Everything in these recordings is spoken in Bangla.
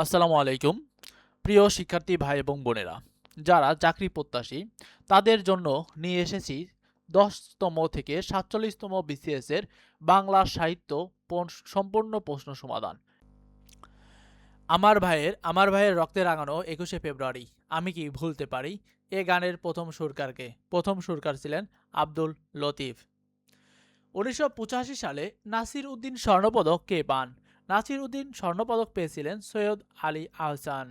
আসসালামু আলাইকুম। প্রিয় শিক্ষার্থী ভাই এবং বোনেরা, যারা চাকরি প্রত্যাশী তাদের জন্য নিয়ে এসেছি ১০তম থেকে ৪৭তম বিসিএস এর বাংলা সাহিত্য সম্পূর্ণ প্রশ্ন সমাধান। আমার ভাইয়ের রক্তে রাঙানো ২১শে ফেব্রুয়ারি আমি কি ভুলতে পারি, এ গানের প্রথম সুরকার ছিলেন আব্দুল লতিফ। ১৯৮৫ সালে নাসির উদ্দিন স্বর্ণপদক কে পান? নাসির উদ্দিন স্বর্ণপদক পেয়েছিলেন সৈয়দ আলী আহসান।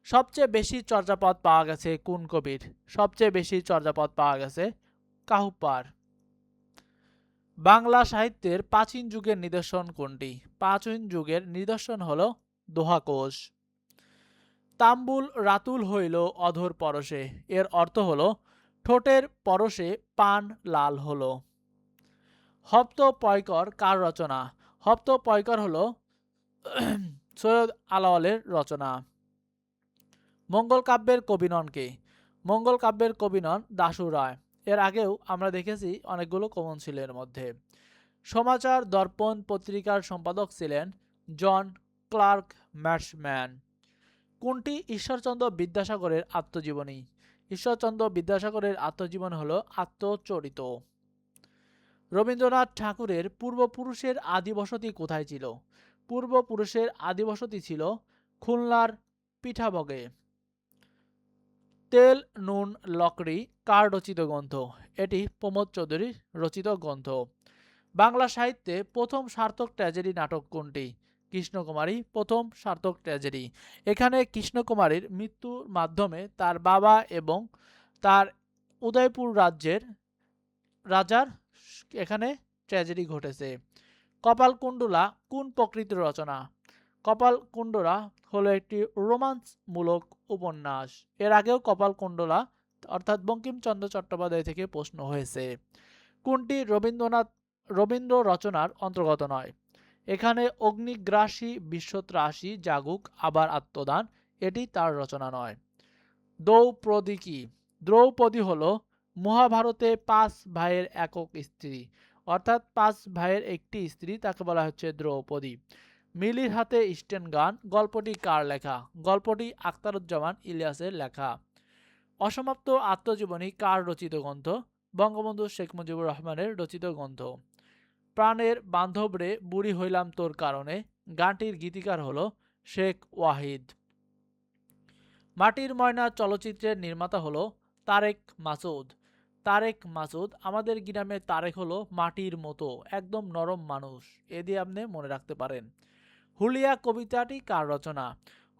সবচেয়ে বেশি চর্যাপদ পাওয়া গেছে কোন কবির? সবচেয়ে বেশি চর্যাপদ পাওয়া গেছে কাহুপ্পার। বাংলা সাহিত্যের প্রাচীন যুগের নিদর্শন কোনটি? প্রাচীন যুগের নিদর্শন হল দোহাকোষ। তাম্বুল রাতুল হইল অধর পরশে, এর অর্থ হল ঠোঁটের পরশে পান লাল হলো। হপ্ত পয়কর কার রচনা? হপ্ত পয়কর হল সৈয়দ আলাওলের রচনা। মঙ্গল কাব্যের কবি নন কে? মঙ্গল কাব্যের কবি নন দাশু রায়। এর আগেও আমরা দেখেছি অনেকগুলো কমন ছিল এর মধ্যে। সমাচার দর্পণ পত্রিকার সম্পাদক ছিলেন জন ক্লার্ক ম্যাটসম্যান। কোনটি ঈশ্বরচন্দ্র বিদ্যাসাগরের আত্মজীবনী? ঈশ্বরচন্দ্র বিদ্যাসাগরের আত্মজীবন হল আত্মচরিত। রবীন্দ্রনাথ ঠাকুরের পূর্বপুরুষের আদিবসতি কোথায় ছিল? পূর্বপুরুষের আদিবসতি ছিল খুলনার পিঠাবগে। তেল নুন লকড়ি কার রচিত গ্রন্থ? এটি প্রমোদ চৌধুরীর রচিত গ্রন্থ। বাংলা সাহিত্যে প্রথম সার্থক ট্র্যাজেডি নাটক কোনটি? কৃষ্ণকুমারী প্রথম সার্থক ট্র্যাজেডি। এখানে কৃষ্ণকুমারীর মৃত্যুর মাধ্যমে তার বাবা এবং তার উদয়পুর রাজ্যের রাজার এখানে ট্র্যাজেডি ঘটেছে। কপালকুণ্ডলা কোন প্রকৃতির রচনা? কপালকুণ্ডলা হলো একটি রোমান্সমূলক উপন্যাস। এর আগেও কপালকুণ্ডলা অর্থাৎ বঙ্কিমচন্দ্র চট্টোপাধ্যায় থেকে প্রশ্ন হয়েছে। কোনটি রবীন্দ্র রচনার অন্তর্গত নয়? এখানে অগ্নিগ্রাসী বিশ্বত্রাসী জাগুক আবার আত্মদান, এটি তার রচনা নয়। দ্রৌপদী কি? দ্রৌপদী হলো মহাভারতে ৫ ভাইয়ের একক স্ত্রী, অর্থাৎ ৫ ভাইয়ের একটি স্ত্রী, তাকে বলা হচ্ছে দ্রৌপদী। মিলির হাতে স্টেন গান গল্পটি কার লেখা? গল্পটি আখতারুজ্জামান ইলিয়াসের লেখা। অসমাপ্ত আত্মজীবনী কার রচিত গ্রন্থ? বঙ্গবন্ধু শেখ মুজিবুর রহমানের রচিত গ্রন্থ। প্রাণের বান্ধবরে বুড়ি হইলাম তোর কারণে গানটির গীতিকার হল শেখ ওয়াহিদ। মাটির ময়না চলচ্চিত্রের নির্মাতা হলো তারেক মাসুদ। তারেক মাসুদ আমাদের গ্রামে তারেক হলো মাটির মতো একদম নরম মানুষ, এ দিয়ে আপনি মনে রাখতে পারেন। হুলিয়া কবিতাটি কার রচনা?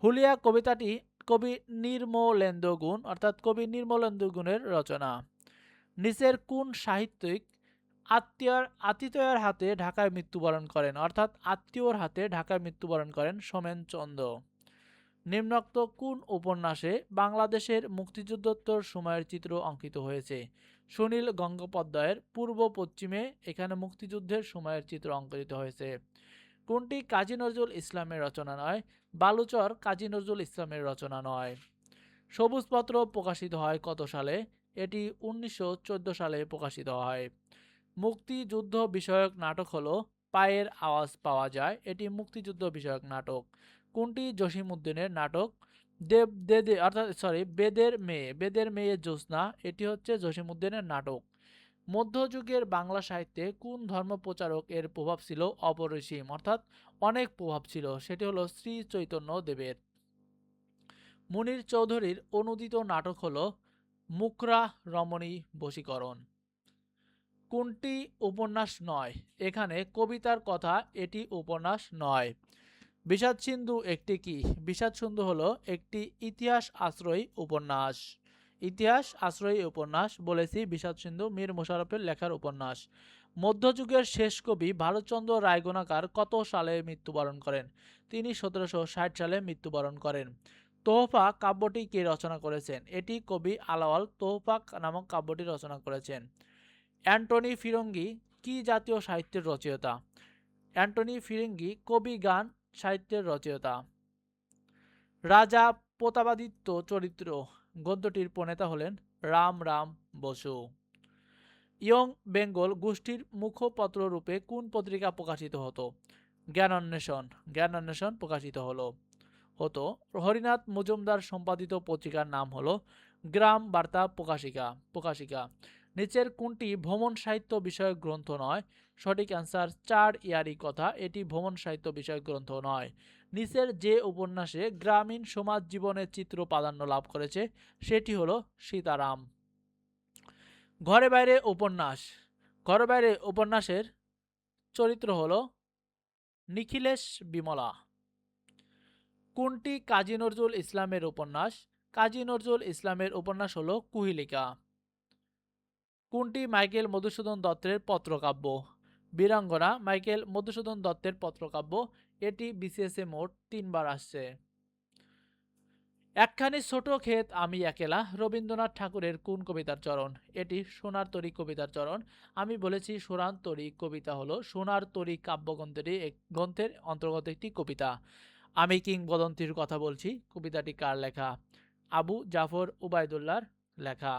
হুলিয়া কবিতাটি কবি নির্মলেন্দু গুণ অর্থাৎ কবি নির্মলেন্দু গুণের রচনা। নিচের কোন সাহিত্যিক আতিথেয়ের হাতে ঢাকায় মৃত্যুবরণ করেন? অর্থাৎ আত্মীয়র হাতে ঢাকায় মৃত্যুবরণ করেন সোমেন চন্দ্র। নিম্নোক্ত কোন উপন্যাসে বাংলাদেশের মুক্তিযুদ্ধোত্তর সময়ের চিত্র অঙ্কিত হয়েছে? সুনীল গঙ্গোপাধ্যায়ের পূর্ব পশ্চিমে এখানে মুক্তিযুদ্ধের সময়ের চিত্র অঙ্কিত হয়েছে। কোনটি কাজী নজরুল ইসলামের রচনা নয়? বালুচর কাজী নজরুল ইসলামের রচনা নয়। সবুজপত্র প্রকাশিত হয় কত সালে? এটি ১৯১৪ সালে প্রকাশিত হয়। মুক্তিযুদ্ধ বিষয়ক নাটক হলো পায়ের আওয়াজ পাওয়া যায়, এটি মুক্তিযুদ্ধ বিষয়ক নাটক। কোনটি জসিমউদ্দিনের নাটক? বেদের মেয়ে জ্যোৎস্না, এটি হচ্ছে জসিমউদ্দিনের নাটক। মধ্যযুগের বাংলা সাহিত্যে কোন ধর্মপ্রচারক এর প্রভাব ছিল অপরিসীম, অর্থাৎ অনেক প্রভাব ছিল, সেটি হলো শ্রী চৈতন্য দেবের। মুনীর চৌধুরীর অনুদিত নাটক হলো মুখরা রমণী বশীকরণ। কোনটি উপন্যাস নয়? এখানে কবিতার কথা, এটি উপন্যাস নয়। বিষাদ সিন্ধু একটি কি? বিষাদ সিন্ধু হলো একটি ইতিহাস আশ্রয়ী উপন্যাস। ইতিহাস আশ্রয়ী উপন্যাস বলেছি বিষাদ সিন্ধু মীর মোশাররফের লেখার উপন্যাস। মধ্যযুগের শেষ কবি ভারতচন্দ্র রায়গোনাকার কত সালে মৃত্যুবরণ করেন? তিনি ১৭৬০ সালে মৃত্যুবরণ করেন। তোহফা কাব্যটি কে রচনা করেছেন? এটি কবি আলাওল তোহফা নামক কাব্যটি রচনা করেছেন। অ্যান্টনি ফিরঙ্গি কি জাতীয় সাহিত্যের রচয়িতা? অ্যান্টনি ফিরঙ্গি কবি গান সাহিত্যের রচয়িতা। রাজা প্রতাপাদিত্য চরিত্র গদ্যটির প্রণেতা হলেন রাম বসু। ইয়ং বেঙ্গল গোষ্ঠীর মুখপত্র রূপে কোন পত্রিকা প্রকাশিত হতো? জ্ঞান অন্বেষণ প্রকাশিত হলো। হতো। হরিনাথ মজুমদার সম্পাদিত পত্রিকার নাম হলো গ্রাম বার্তা প্রকাশিকা। নিচের কোনটি ভ্রমণ সাহিত্য বিষয়ক গ্রন্থ নয়? সঠিক অ্যান্সার 4 ইয়ারি কথা, এটি ভ্রমণ সাহিত্য বিষয়ক গ্রন্থ নয়। নিচের যে উপন্যাসে গ্রামীণ সমাজ জীবনের চিত্র প্রাধান্য লাভ করেছে সেটি হলো সীতারাম। ঘরে বাইরে উপন্যাসের চরিত্র হলো নিখিলেশ বিমলা। কোনটি কাজী নজরুল ইসলামের উপন্যাস? কাজী নজরুল ইসলামের উপন্যাস হলো কুহিলিকা। কোনটি মাইকেল মধুসূদন দত্তের পত্রকাব্য? বীরাঙ্গনা মাইকেল মধুসূদন দত্তের পত্রকাব্য, এটি বিসিএসে মোট 3 বার আসছে। একখানি ছোট ক্ষেত আমি একেলা রবীন্দ্রনাথ ঠাকুরের কোন কবিতার চরণ? এটি সোনার তরী কবিতার চরণ। আমি বলেছি সোনার তরী কবিতা হলো সোনার তরী গ্রন্থের অন্তর্গত একটি কবিতা। আমি কিংবদন্তির কথা বলছি, কবিতাটি কার লেখা? আবু জাফর উবাইদুল্লাহর লেখা।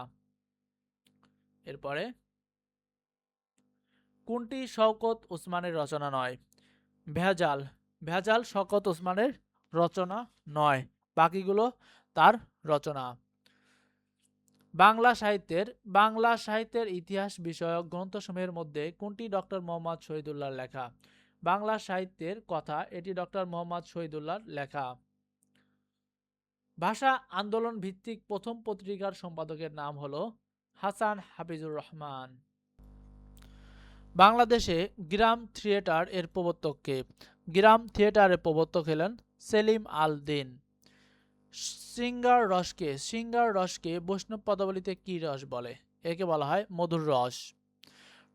এরপরে কোনটি শওকত ওসমানের রচনা নয়? ভেজাল শওকত ওসমানের রচনা নয়, বাকিগুলো তার রচনা। বাংলা সাহিত্যের ইতিহাস বিষয়ক গ্রন্থসমূহের মধ্যে কোনটি ডক্টর মোহাম্মদ শহীদুল্লাহর লেখা? বাংলা সাহিত্যের কথা, এটি ডক্টর মোহাম্মদ শহীদুল্লাহর লেখা। ভাষা আন্দোলন ভিত্তিক প্রথম পত্রিকার সম্পাদকের নাম হলো হাসান হাফিজুর রহমান। বাংলাদেশে গ্রাম থিয়েটার এর প্রবর্তক কে? গ্রাম থিয়েটারের প্রবর্তক হলেন সেলিম আল দীন। শৃঙ্গার রসকে বৈষ্ণব পদাবলিতে কি রস বলে? একে বলা হয় মধুর রস।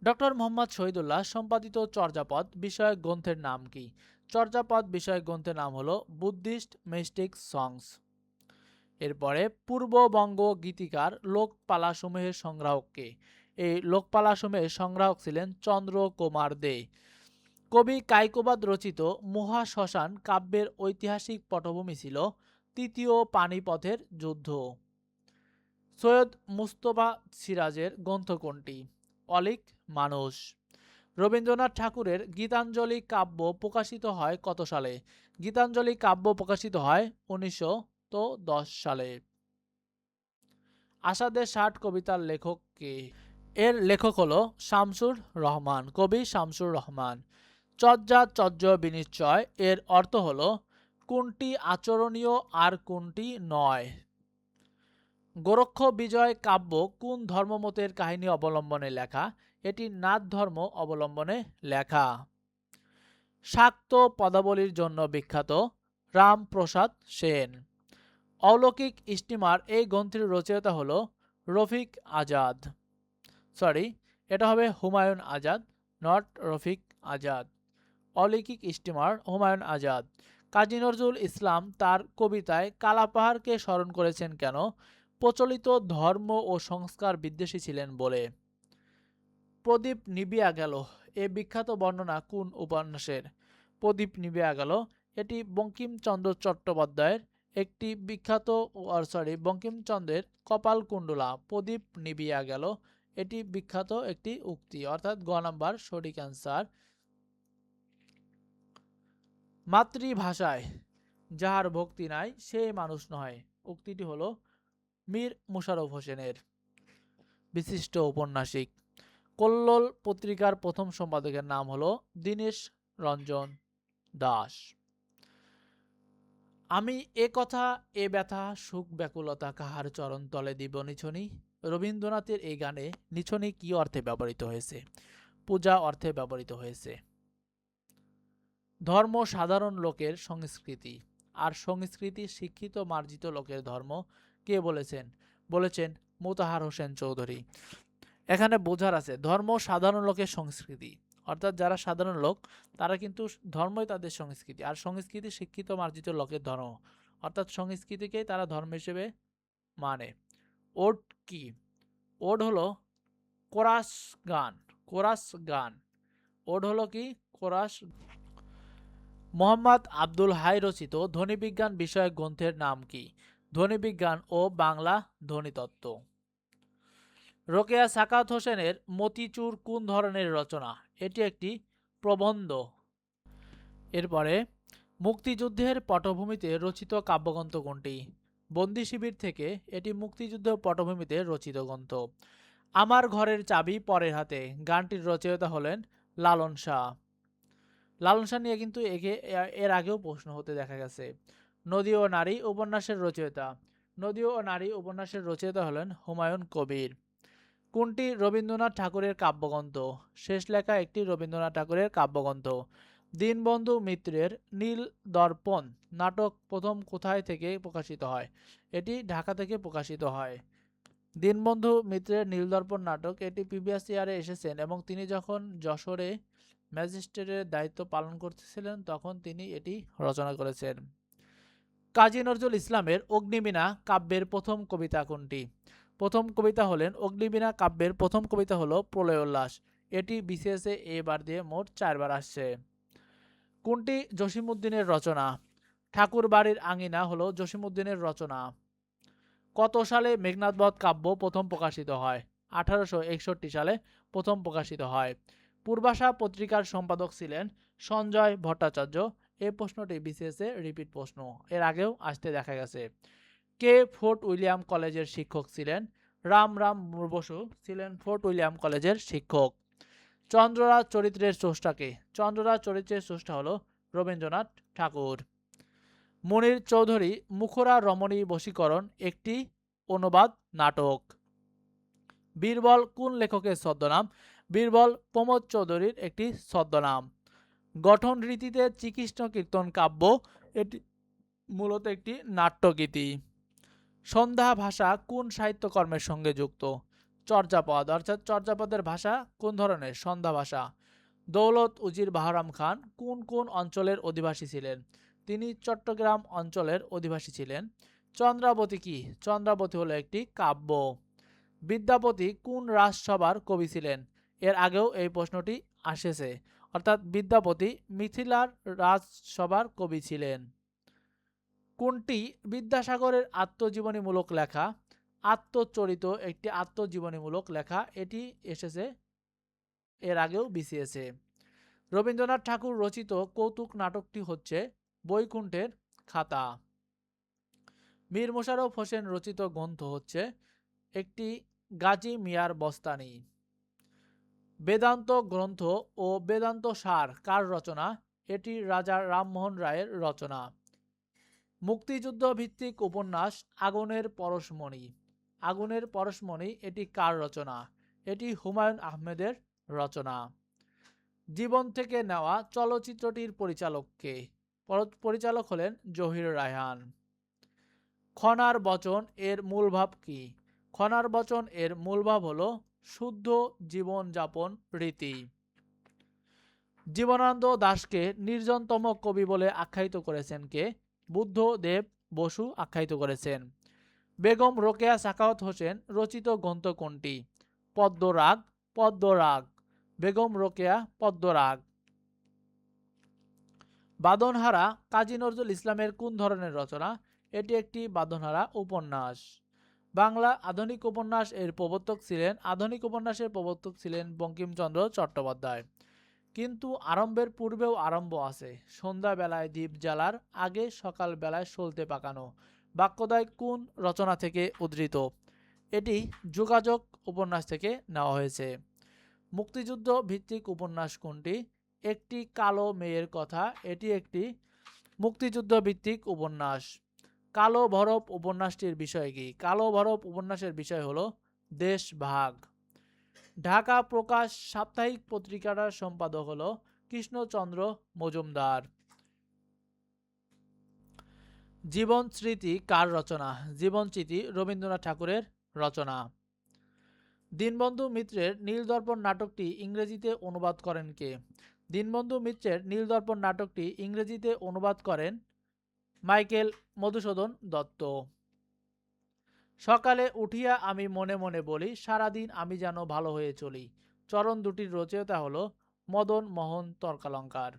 ডক্টর মোহাম্মদ শহীদুল্লাহ সম্পাদিত চর্যাপদ বিষয়ক গ্রন্থের নাম কি? চর্যাপদ বিষয়ক গ্রন্থের নাম হলো বুদ্ধিস্ট মিস্টিক সংস। এরপরে পূর্ববঙ্গ গীতিকার লোকপালাসমূহের সংগ্রাহক কে? এই লোকপালাসমূহের সংগ্রাহক ছিলেন চন্দ্র কুমার দে। কবি কায়কোবাদ রচিত মহাশ্মশান কাব্যের ঐতিহাসিক পটভূমি ছিল তৃতীয় পানিপথের যুদ্ধ। সৈয়দ মুস্তফা সিরাজের গ্রন্থ কোনটি? অলিক মানুষ। রবীন্দ্রনাথ ঠাকুরের গীতাঞ্জলি কাব্য প্রকাশিত হয় কত সালে? গীতাঞ্জলি কাব্য প্রকাশিত হয় 1910 সালে। আষাঢ়ে 60 কবিতার লেখক কে? এর লেখক হলো শামসুর রহমান, কবি শামসুর রহমান। চর্যা বিনিশ্চয় এর অর্থ হলো কোনটি আচরণীয় আর কোনটি নয়। গোরক্ষ বিজয় কাব্য কোন ধর্মমতের কাহিনী অবলম্বনে লেখা? এটি নাথ ধর্ম অবলম্বনে লেখা। শাক্ত পদাবলীর জন্য বিখ্যাত রামপ্রসাদ সেন। অলৌকিক স্টিমার এই গ্রন্থের রচয়িতা হলো রফিক আজাদ। এটা হবে হুমায়ুন আজাদ, নট রফিক আজাদ। অলৌকিক স্টিমার হুমায়ুন আজাদ। কাজী নজরুল ইসলাম তার কবিতায় কালাপাহাড়কে স্মরণ করেছেন কেন? প্রচলিত ধর্ম ও সংস্কার বিদ্বেষী ছিলেন বলে। প্রদীপ নিবিয়া গেল এ বিখ্যাত বর্ণনা কোন উপন্যাসের? প্রদীপ নিবিয়া গেল এটি বঙ্কিমচন্দ্র চট্টোপাধ্যায়ের একটি বিখ্যাত বঙ্কিমচন্দ্রের কপালকুণ্ডলা প্রদীপ নিবিয়া গেল, এটি বিখ্যাত একটি উক্তি, অর্থাৎ গ নাম্বার সঠিক অ্যান্সার। মাতৃভাষায় যাহার ভক্তি নাই সে মানুষ নয়, উক্তিটি হলো মীর মোশাররফ হোসেনের। বিশিষ্ট ঔপন্যাসিক। কল্লোল পত্রিকার প্রথম সম্পাদকের নাম হলো দীনেশ রঞ্জন দাস। আমি এ কথা এ ব্যথা সুখ ব্যাকুলতা কাহার চরণ তলে দিব নিছনি। রবীন্দ্রনাথের এই গানে নিছনি কি অর্থে ব্যবহৃত হয়েছে? পূজা অর্থে ব্যবহৃত হয়েছে। ধর্ম সাধারণ লোকের সংস্কৃতি, আর সংস্কৃতি শিক্ষিত মার্জিত লোকের ধর্ম। কে বলেছেন? বলেছেন মোতাহার হোসেন চৌধুরী। এখানে বোঝার আছে ধর্ম সাধারণ লোকের সংস্কৃতি, অর্থাৎ যারা সাধারণ লোক তারা কিন্তু ধর্মই তাদের সংস্কৃতি, আর সংস্কৃতি শিক্ষিত মার্জিত লোকের ধর্ম, অর্থাৎ সংস্কৃতিকেই তারা ধর্ম হিসেবে মানে। ওড কি? ওড হলো কোরাস গান। ওড হলো কি? কোরাস। মোহাম্মদ আব্দুল হাই রচিত ধ্বনিবিজ্ঞান বিষয়ক গ্রন্থের নাম কি? ধ্বনিবিজ্ঞান ও বাংলা ধ্বনিতত্ত্ব। রোকেয়া সাকাত হোসেনের মতিচুর কোন ধরনের রচনা? এটি একটি প্রবন্ধ। এরপরে মুক্তিযুদ্ধের পটভূমিতে রচিত কাব্যগ্রন্থ কোনটি? বন্দি শিবির থেকে এটি মুক্তিযুদ্ধ পটভূমিতে রচিত গ্রন্থ। আমার ঘরের চাবি পরের হাতে গানটির রচয়িতা হলেন লালন শাহ। লালন শাহ নিয়ে কিন্তু এর আগেও প্রশ্ন হতে দেখা গেছে। নদী ও নারী উপন্যাসের রচয়িতা। নদী ও নারী উপন্যাসের রচয়িতা হলেন হুমায়ুন কবির। কোনটি রবীন্দ্রনাথ ঠাকুরের কাব্যগ্রন্থ? শেষ লেখা একটি রবীন্দ্রনাথ ঠাকুরের কাব্যগ্রন্থ। দীনবন্ধু মিত্রের নীল দর্পণ নাটক প্রথম কোথায় থেকে প্রকাশিত হয়? এটি ঢাকা থেকে প্রকাশিত হয়। দীনবন্ধু মিত্রের নীলদর্পণ নাটক এটি প্রিভিয়াস ইয়ারে এসেছেন এবং তিনি যখন যশোরে ম্যাজিস্ট্রেটের দায়িত্ব পালন করতেছিলেন তখন তিনি এটি রচনা করেছেন। কাজী নজরুল ইসলামের অগ্নিবীণা কাব্যের প্রথম কবিতা কোনটি? প্রথম কবিতা হলেন অগ্নিবীণা কাব্যের প্রথম কবিতা হলো প্রলয় উল্লাস। এটি বিসিএসে এবার দিয়ে মোট 4 বার আসছে। কোনটি জসিমউদ্দিনের রচনা? ঠাকুর বাড়ির আঙিনা হলো জসিমউদ্দিনের রচনা। কত সালে মেঘনাদ বধ কাব্য প্রথম প্রকাশিত হয়? 1861 সালে প্রথম প্রকাশিত হয়। পূর্বাশা পত্রিকার সম্পাদক ছিলেন সঞ্জয় ভট্টাচার্য। এই প্রশ্নটি বিসিএসে রিপিট প্রশ্ন, এর আগেও আসতে দেখা গেছে। কে ফোর্ট উইলিয়াম কলেজের শিক্ষক ছিলেন? রাম বসু ছিলেন ফোর্ট উইলিয়াম কলেজের শিক্ষক। চন্দ্ররাজ চরিত্রের স্রষ্টাকে? চন্দ্ররাজ চরিত্রের স্রষ্টা হলো রবীন্দ্রনাথ ঠাকুর। মনির চৌধুরী মুখরা রমণী বশীকরণ একটি অনুবাদ নাটক। বীরবল কোন লেখকের ছদ্মনাম? বীরবল প্রমোদ চৌধুরীর একটি ছদ্মনাম। গঠন রীতিতে শ্রীকৃষ্ণ কীর্তন কাব্য এটি মূলত একটি নাট্যগীতি। সন্ধ্যা ভাষা কোন সাহিত্যকর্মের সঙ্গে যুক্ত? চর্যাপদ, অর্থাৎ চর্যাপদের ভাষা কোন ধরনের? সন্ধ্যা ভাষা। দৌলত উজির বাহরাম খান কোন কোন অঞ্চলের অধিবাসী ছিলেন? তিনি চট্টগ্রাম অঞ্চলের অধিবাসী ছিলেন। চন্দ্রাবতী কি? চন্দ্রাবতী হলো একটি কাব্য। বিদ্যাপতি কোন রাজসভার কবি ছিলেন? এর আগেও এই প্রশ্নটি আসেছে, অর্থাৎ বিদ্যাপতি মিথিলার রাজসভার কবি ছিলেন। কোনটি বিদ্যাসাগরের আত্মজীবনীমূলক লেখা? আত্মচরিত একটি আত্মজীবনীমূলক লেখা, এটি এসেছে এর আগেও বিসিএসে। রবীন্দ্রনাথ ঠাকুর রচিত কৌতুক নাটকটি হচ্ছে বৈকুণ্ঠের খাতা। মীর মোশাররফ হোসেন রচিত গ্রন্থ হচ্ছে একটি গাজী মিয়ার বস্তানি। বেদান্ত গ্রন্থ ও বেদান্ত সার কার রচনা? এটি রাজা রামমোহন রায়ের রচনা। মুক্তিযুদ্ধ ভিত্তিক উপন্যাস আগুনের পরশমণি। আগুনের পরশমণি এটি কার রচনা? এটি হুমায়ুন আহমেদের রচনা। জীবন থেকে নেওয়া চলচ্চিত্রটির পরিচালক কে? পরিচালক হলেন জহির রায়হান। খনার বচন এর মূল ভাব কি? খনার বচন এর মূল ভাব হলো শুদ্ধ জীবনযাপন রীতি। জীবনানন্দ দাশকে নির্জনতম কবি বলে আখ্যায়িত করেছেন কে? বুদ্ধদেব বসু আখ্যায়িত করেছেন। বেগম রোকেয়া সাখাওয়াত হোসেন রচিত গ্রন্থ কোনটি? পদ্মরাগ। পদ্মরাগ। বেগম রোকেয়া পদ্মরাগ। বাঁধনহারা কাজী নজরুল ইসলামের কোন ধরনের রচনা? এটি একটি বাঁধনহারা উপন্যাস। বাংলা আধুনিক উপন্যাস এর প্রবর্তক ছিলেন বঙ্কিমচন্দ্র চট্টোপাধ্যায়। কিন্তু আরম্ভের পূর্বেও আরম্ভ আছে, সন্ধ্যাবেলায় দ্বীপ জ্বালার আগে সকাল বেলায় সলতে পাকানো। বাক্যদ্বয় কোন রচনা থেকে উদ্ধৃত? এটি যোগাযোগ উপন্যাস থেকে নেওয়া হয়েছে। মুক্তিযুদ্ধ ভিত্তিক উপন্যাস কোনটি? একটি কালো মেয়ের কথা, এটি একটি মুক্তিযুদ্ধ ভিত্তিক উপন্যাস। কালো ভরব উপন্যাসটির বিষয় কি? কালো ভরব উপন্যাসের বিষয় হলো দেশভাগ। ঢাকা প্রকাশ সাপ্তাহিক পত্রিকাটার সম্পাদক হলো কৃষ্ণচন্দ্র মজুমদার। জীবন স্মৃতি কার রচনা? জীবন স্মৃতি রবীন্দ্রনাথ ঠাকুরের রচনা। দীনবন্ধু মিত্রের নীলদর্পণ নাটকটি ইংরেজিতে অনুবাদ করেন কে? দীনবন্ধু মিত্রের নীলদর্পণ নাটকটি ইংরেজিতে অনুবাদ করেন মাইকেল মধুসূদন দত্ত। সকালে উঠিয়া আমি মনে মনে বলি সারাদিন আমি যেন ভালো হয়ে চলি। চরণ দুটির রচয়িতা হলো মদন মোহন তর্কালঙ্কার।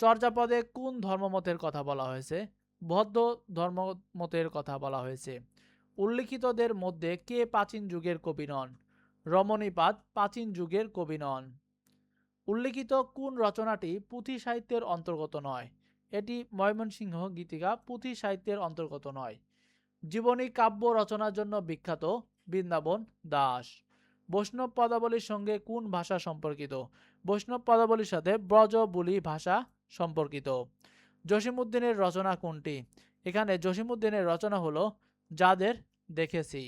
চর্যাপদে কোন ধর্মমতের কথা বলা হয়েছে? বৌদ্ধ ধর্মমতের কথা বলা হয়েছে। উল্লিখিতদের মধ্যে কে প্রাচীন যুগের কবি নন? রমণীপাদ প্রাচীন যুগের কবি নন। উল্লিখিত কোন রচনাটি পুঁথি সাহিত্যের অন্তর্গত নয়? এটি ময়মনসিংহ গীতিকা পুঁথি সাহিত্যের অন্তর্গত নয়। জীবনী কাব্য রচনার জন্য বিখ্যাত বৃন্দাবন দাস। বৈষ্ণব পদাবলীর সঙ্গে কোন ভাষা সম্পর্কিত? বৈষ্ণব পদাবলীর সাথে ব্রজবুলি ভাষা সম্পর্কিত। জসিমউদ্দিনের রচনা কোনটি? এখানে জসিমউদ্দিনের রচনা হলো যাদের দেখেছি।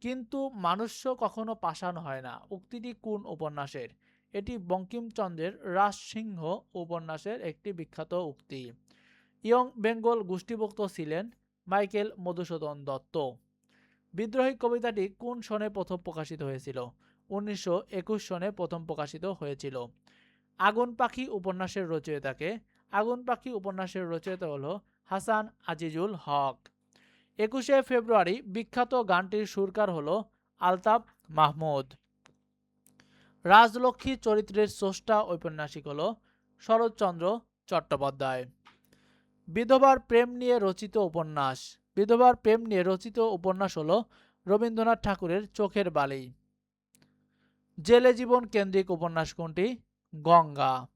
কিন্তু মানুষ্য কখনো পাষাণ হয় না উক্তিটি কোন উপন্যাসের? এটি বঙ্কিমচন্দ্রের রাজসিংহ উপন্যাসের একটি বিখ্যাত উক্তি। ইয়ং বেঙ্গল গোষ্ঠীভুক্ত ছিলেন মাইকেল মধুসূদন দত্ত। বিদ্রোহী কবিতাটি কোন সনে প্রথম প্রকাশিত হয়েছিল? 1921 সনে প্রথম প্রকাশিত হয়েছিল। আগুন পাখি উপন্যাসের রচয়িতাকে? আগুন পাখি উপন্যাসের রচয়িতা হলো হাসান আজিজুল হক। 21শে ফেব্রুয়ারি বিখ্যাত গানটির সুরকার হলো আলতাফ মাহমুদ। রাজলক্ষ্মী চরিত্রের স্রষ্টা ঔপন্যাসিক হলো শরৎচন্দ্র চট্টোপাধ্যায়। বিধবার প্রেম নিয়ে রচিত উপন্যাস? বিধবার প্রেম নিয়ে রচিত উপন্যাস হলো রবীন্দ্রনাথ ঠাকুরের চোখের বালি। জেলে জীবন কেন্দ্রিক উপন্যাস কোনটি? গঙ্গা।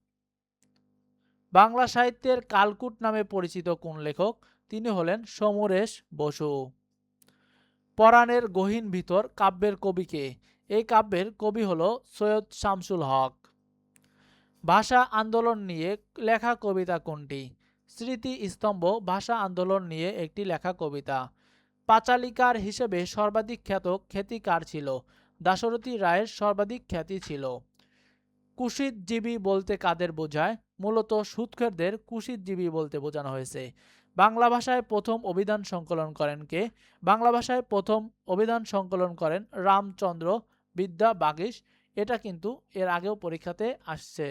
বাংলা সাহিত্যের কালকুট নামে পরিচিত কোন লেখক? তিনি হলেন সমরেশ বসু। পরাণের গহীন ভিতর কাব্যের কবি কে? এই কাব্যের কবি হলো সৈয়দ শামসুল হক। ভাষা আন্দোলন নিয়ে লেখা কবিতা কোনটি? স্মৃতি স্তম্ভ ভাষা আন্দোলন নিয়ে একটি লেখা কবিতা। পাঁচালিকার হিসেবে সর্বাধিক খ্যাতি কার ছিল? দাশরথী রায়ের সর্বাধিক খ্যাতি ছিল। কুশিতজীবী বলতে কাদের বোঝায়? মূলত সুৎখোরদের কুশিতজীবী বলতে বোঝানো হয়েছে। বাংলা ভাষায় প্রথম অভিধান সংকলন করেন কে? বাংলা ভাষায় প্রথম অভিধান সংকলন করেন রামচন্দ্র বিদ্যা বাগীশ। এটা কিন্তু এর আগেও পরীক্ষাতে আসছে।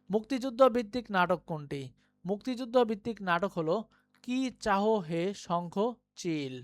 মুক্তিযুদ্ধ ভিত্তিক নাটক কোনটি? মুক্তিযুদ্ধ ভিত্তিক নাটক হলো কি চাহো হে শঙ্খ চিল।